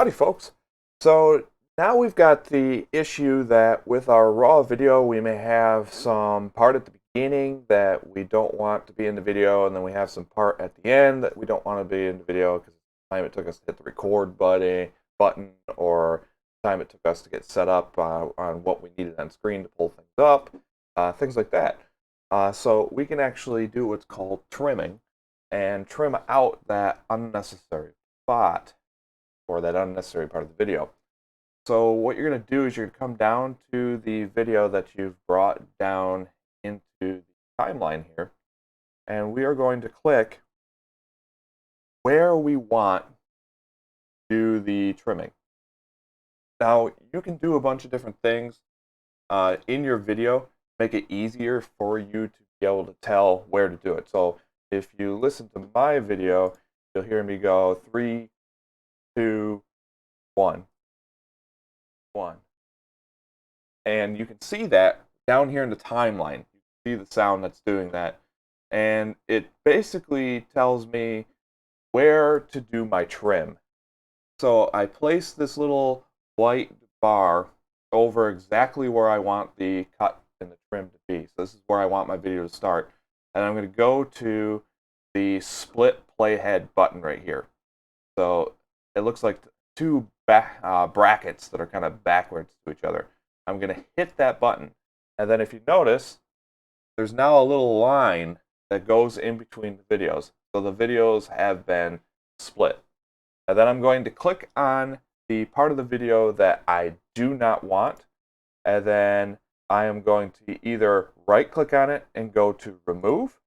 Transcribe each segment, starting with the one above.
Howdy, folks. So now we've got the issue that with our raw video, we may have some part at the beginning that we don't want to be in the video, and then we have some part at the end that we don't want to be in the video because the time it took us to hit the record button or the time it took us to get set up on what we needed on screen to pull things up, things like that. So we can actually do what's called trimming and trim out that unnecessary spot or that unnecessary part of the video. So what you're going to do is you're going to come down to the video that you've brought down into the timeline here, and we are going to click where we want to do the trimming. Now, you can do a bunch of different things in your video, make it easier for you to be able to tell where to do it. So if you listen to my video, you'll hear me go 3, 2, 1, 1. And you can see that down here in the timeline. You can see the sound that's doing that. And it basically tells me where to do my trim. So I place this little white bar over exactly where I want the cut and the trim to be. So this is where I want my video to start. And I'm going to go to the split playhead button right here. So it looks like two brackets that are kind of backwards to each other. I'm going to hit that button, and then if you notice, there's now a little line that goes in between the videos. So the videos have been split. And then I'm going to click on the part of the video that I do not want, and then I am going to either right-click on it and go to remove,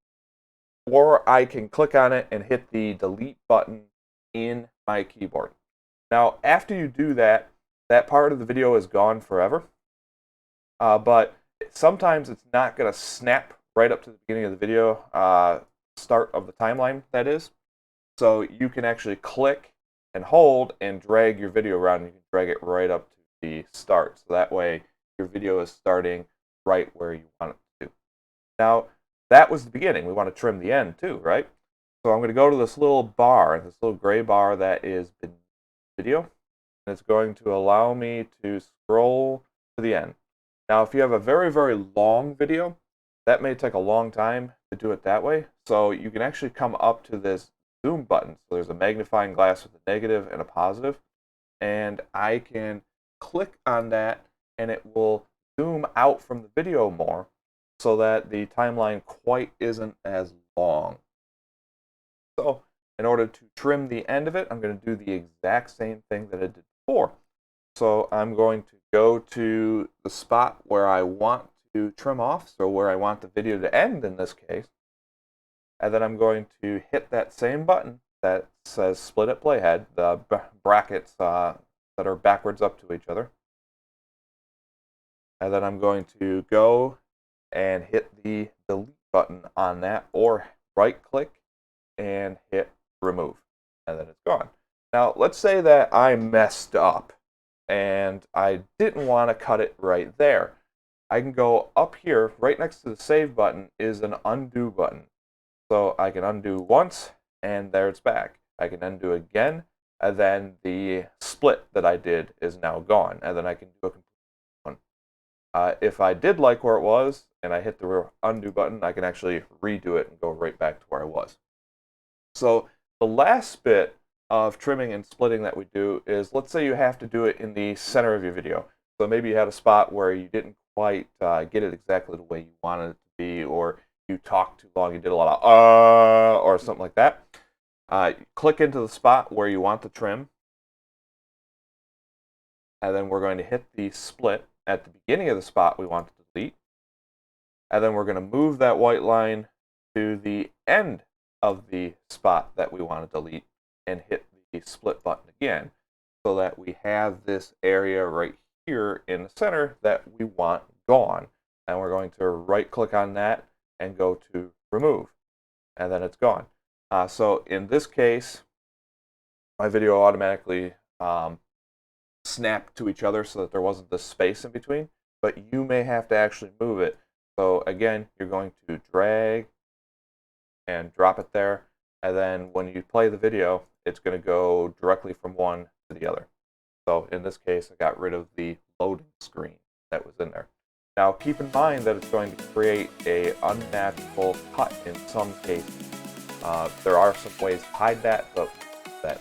or I can click on it and hit the delete button in my keyboard. Now, after you do that, that part of the video is gone forever. But sometimes it's not going to snap right up to the beginning of the video, start of the timeline, that is. So you can actually click and hold and drag your video around. You can drag it right up to the start. So that way your video is starting right where you want it to. Now, that was the beginning. We want to trim the end too, right? So I'm going to go to this little bar, this little gray bar that is the video, and it's going to allow me to scroll to the end. Now, if you have a very, very long video, that may take a long time to do it that way. So you can actually come up to this zoom button. So there's a magnifying glass with a negative and a positive, and I can click on that, and it will zoom out from the video more so that the timeline quite isn't as long. So in order to trim the end of it, I'm going to do the exact same thing that I did before. So I'm going to go to the spot where I want to trim off, so where I want the video to end in this case. And then I'm going to hit that same button that says split at playhead, the brackets that are backwards up to each other. And then I'm going to go and hit the delete button on that, or right click and hit remove, and then it's gone. Now, let's say that I messed up and I didn't want to cut it right there. I can go up here, right next to the save button is an undo button. So I can undo once, and there it's back. I can undo again, and then the split that I did is now gone, and then I can do a complete one. If I did like where it was, and I hit the undo button, I can actually redo it and go right back to where I was. So the last bit of trimming and splitting that we do is, let's say you have to do it in the center of your video. So maybe you had a spot where you didn't quite get it exactly the way you wanted it to be, or you talked too long, you did a lot of or something like that. Click into the spot where you want the trim, and then we're going to hit the split at the beginning of the spot we want to delete, and then we're going to move that white line to the end of the spot that we want to delete and hit the split button again, so that we have this area right here in the center that we want gone. And we're going to right click on that and go to remove, and then it's gone. So in this case, my video automatically snapped to each other so that there wasn't this space in between, but you may have to actually move it. So again, you're going to drag and drop it there, and then when you play the video, it's going to go directly from one to the other. So in this case, I got rid of the loading screen that was in there. Now keep in mind that it's going to create a unnatural cut in some cases. There are some ways to hide that, but that